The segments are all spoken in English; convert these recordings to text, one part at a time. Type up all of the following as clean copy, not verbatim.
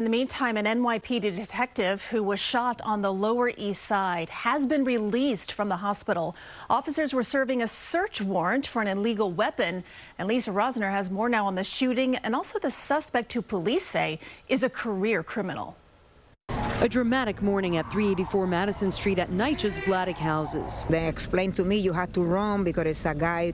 In the meantime, an NYPD detective who was shot on the Lower East Side has been released from the hospital. Officers were serving a search warrant for an illegal weapon. And Lisa Rozner has more now on the shooting and also the suspect who police say is a career criminal. A dramatic morning at 384 Madison Street at NYCHA's Vladeck houses. They explained to me you had to run because it's a guy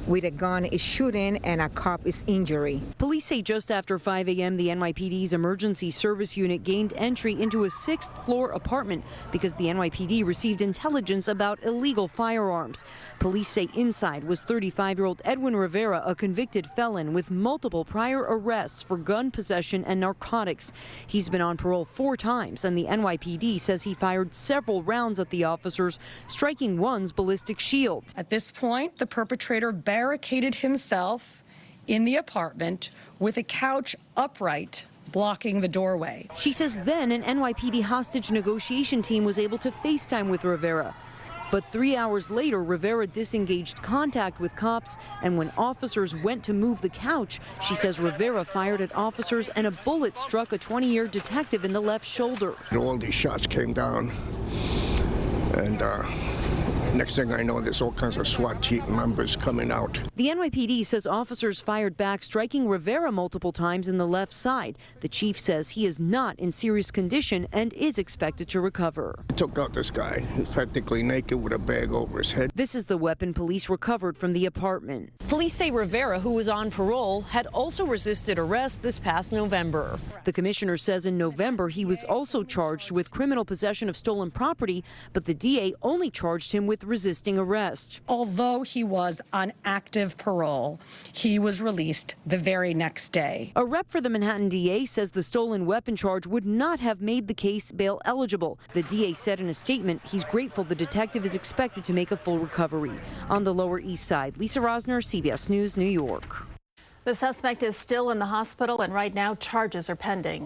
with a gun is shooting and a cop is injured. Police say just after 5 a.m. the NYPD's emergency service unit gained entry into a 6th floor apartment because the NYPD received intelligence about illegal firearms. Police say inside was 35-year-old Edwin Rivera, a convicted felon with multiple prior arrests for gun possession and narcotics. He's been on parole 4 times, and the NYPD says he fired several rounds at the officers, striking one's ballistic shield. At this point, the perpetrator barricaded himself in the apartment with a couch upright, blocking the doorway. She says then an NYPD hostage negotiation team was able to FaceTime with Rivera. But 3 hours later, Rivera disengaged contact with cops, and when officers went to move the couch, she says Rivera fired at officers and a bullet struck a 20-year detective in the left shoulder. All these shots came down, and next thing I know, there's all kinds of SWAT team members coming out. The NYPD says officers fired back, striking Rivera multiple times in the left side. The chief says he is not in serious condition and is expected to recover. I took out this guy. He's practically naked with a bag over his head. This is the weapon police recovered from the apartment. Police say Rivera, who was on parole, had also resisted arrest this past November. The commissioner says in November he was also charged with criminal possession of stolen property, but the DA only charged him with resisting arrest. Although he was on active parole, he was released the very next day. A rep for the Manhattan DA says the stolen weapon charge would not have made the case bail eligible. The DA said in a statement he's grateful the detective is expected to make a full recovery. On the Lower East Side, Lisa Rozner, CBS News, New York. The suspect is still in the hospital, and right now charges are pending.